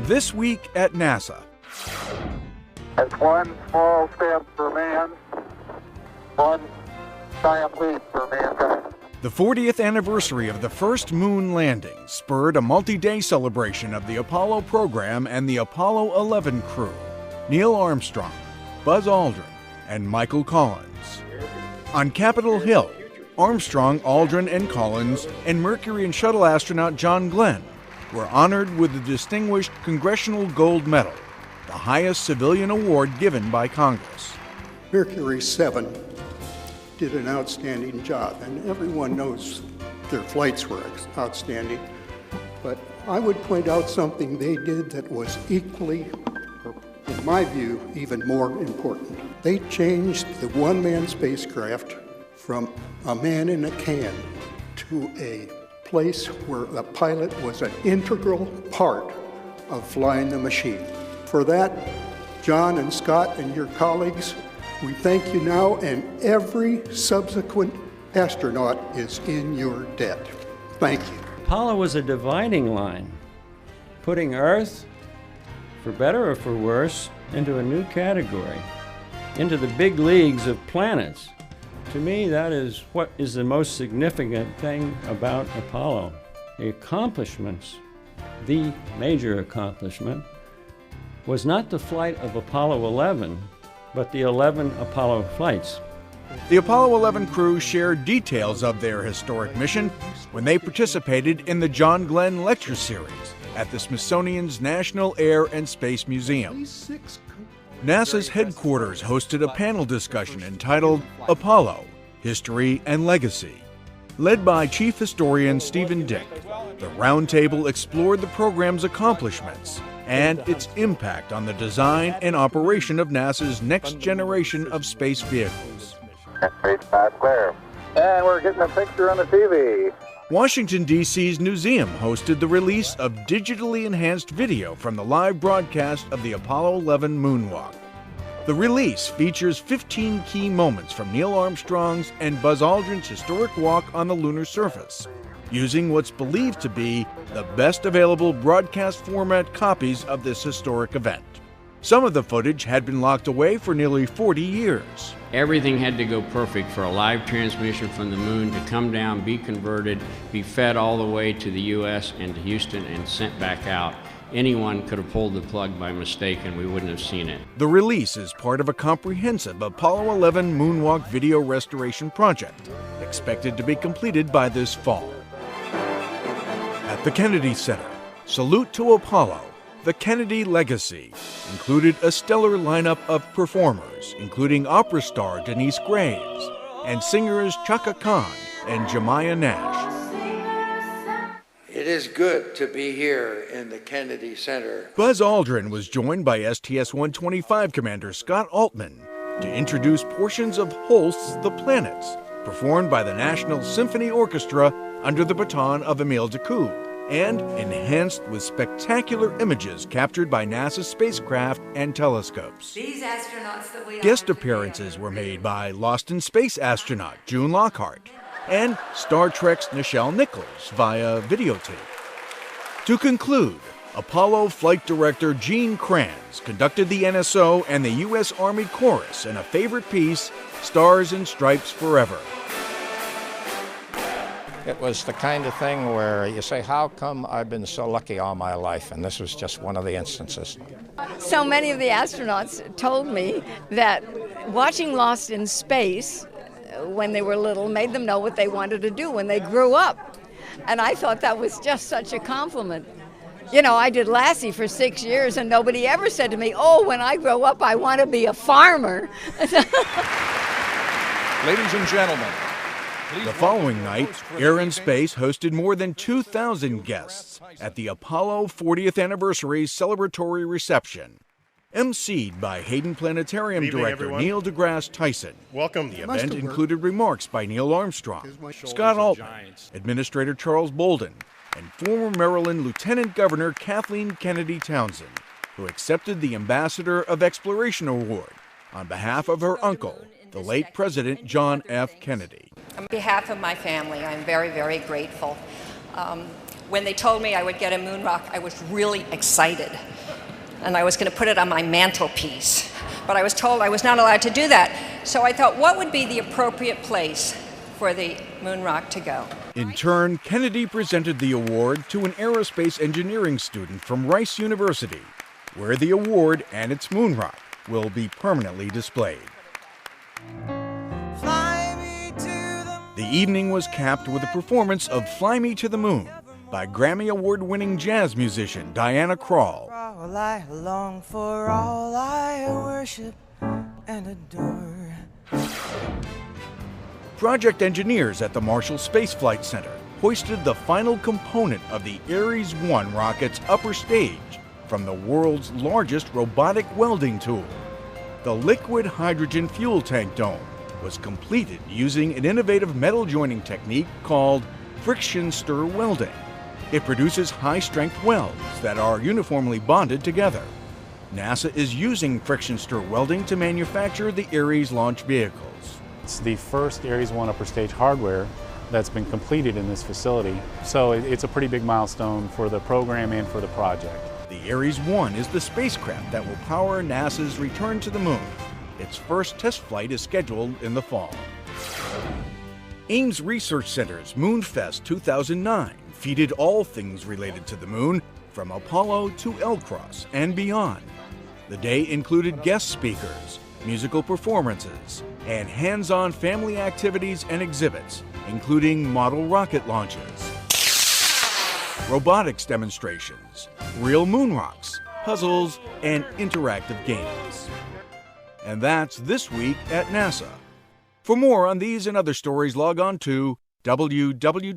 This week at NASA. It's one small step for man, one giant leap for mankind. The 40th anniversary of the first moon landing spurred a multi-day celebration of the Apollo program and the Apollo 11 crew. Neil Armstrong, Buzz Aldrin, and Michael Collins. On Capitol Hill, Armstrong, Aldrin, and Collins, and Mercury and Shuttle astronaut John Glenn were honored with the Distinguished Congressional Gold Medal, the highest civilian award given by Congress. Mercury 7 did an outstanding job, and everyone knows their flights were outstanding. But I would point out something they did that was equally, or in my view, even more important. They changed the one-man spacecraft from a man in a can to a place where the pilot was an integral part of flying the machine. For that, John and Scott and your colleagues, we thank you now, and every subsequent astronaut is in your debt. Thank you. Apollo was a dividing line, putting Earth, for better or for worse, into a new category, into the big leagues of planets. To me, that is what is the most significant thing about Apollo. The accomplishments, the major accomplishment, was not the flight of Apollo 11, but the 11 Apollo flights. The Apollo 11 crew shared details of their historic mission when they participated in the John Glenn Lecture Series at the Smithsonian's National Air and Space Museum. NASA's headquarters hosted a panel discussion entitled Apollo, History and Legacy. Led by Chief Historian Stephen Dick, the roundtable explored the program's accomplishments and its impact on the design and operation of NASA's next generation of space vehicles. Stage 5 clear. And we're getting a picture on the TV. Washington, D.C.'s Newseum hosted the release of digitally enhanced video from the live broadcast of the Apollo 11 moonwalk. The release features 15 key moments from Neil Armstrong's and Buzz Aldrin's historic walk on the lunar surface, using what's believed to be the best available broadcast format copies of this historic event. Some of the footage had been locked away for nearly 40 years. Everything had to go perfect for a live transmission from the moon to come down, be converted, be fed all the way to the U.S. and to Houston and sent back out. Anyone could have pulled the plug by mistake and we wouldn't have seen it. The release is part of a comprehensive Apollo 11 moonwalk video restoration project, expected to be completed by this fall. At the Kennedy Center, Salute to Apollo, the Kennedy Legacy included a stellar lineup of performers, including opera star Denise Graves and singers Chaka Khan and Jemiah Nash. It is good to be here in the Kennedy Center. Buzz Aldrin was joined by STS-125 Commander Scott Altman to introduce portions of Holst's The Planets, performed by the National Symphony Orchestra under the baton of Emile Decoud, and enhanced with spectacular images captured by NASA spacecraft and telescopes. Guest appearances were made by Lost in Space astronaut June Lockhart and Star Trek's Nichelle Nichols via videotape. To conclude, Apollo Flight Director Gene Kranz conducted the NSO and the U.S. Army Chorus in a favorite piece, Stars and Stripes Forever. It was the kind of thing where you say, how come I've been so lucky all my life? And this was just one of the instances. So many of the astronauts told me that watching Lost in Space when they were little made them know what they wanted to do when they grew up. And I thought that was just such a compliment. You know, I did Lassie for 6 years and nobody ever said to me, oh, when I grow up I want to be a farmer. Ladies and gentlemen, the following night, Air and Space hosted more than 2,000 guests at the Apollo 40th Anniversary celebratory reception, emceed by Hayden Planetarium Director Neil deGrasse Tyson. Welcome. The event included remarks by Neil Armstrong, Scott Altman, Administrator Charles Bolden, and former Maryland Lieutenant Governor Kathleen Kennedy Townsend, who accepted the Ambassador of Exploration Award on behalf of her uncle, the late President John F. Kennedy. On behalf of my family, I'm very, very grateful. When they told me I would get a moon rock, I was really excited. And I was going to put it on my mantelpiece. But I was told I was not allowed to do that. So I thought, what would be the appropriate place for the moon rock to go? In turn, Kennedy presented the award to an aerospace engineering student from Rice University, where the award and its moon rock will be permanently displayed. The evening was capped with a performance of Fly Me to the Moon by Grammy Award-winning jazz musician Diana Krall. All I long for, all I worship and adore. Project engineers at the Marshall Space Flight Center hoisted the final component of the Ares 1 rocket's upper stage from the world's largest robotic welding tool. The liquid hydrogen fuel tank dome was completed using an innovative metal joining technique called friction stir welding. It produces high-strength welds that are uniformly bonded together. NASA is using friction stir welding to manufacture the Ares launch vehicles. It's the first Ares 1 upper stage hardware that's been completed in this facility, so it's a pretty big milestone for the program and for the project. The Ares 1 is the spacecraft that will power NASA's return to the moon. Its first test flight is scheduled in the fall. Ames Research Center's Moonfest 2009 featured all things related to the moon, from Apollo to L-Cross and beyond. The day included guest speakers, musical performances, and hands-on family activities and exhibits, including model rocket launches, robotics demonstrations, real moon rocks, puzzles, and interactive games. And that's This Week at NASA. For more on these and other stories, log on to www.nasa.gov.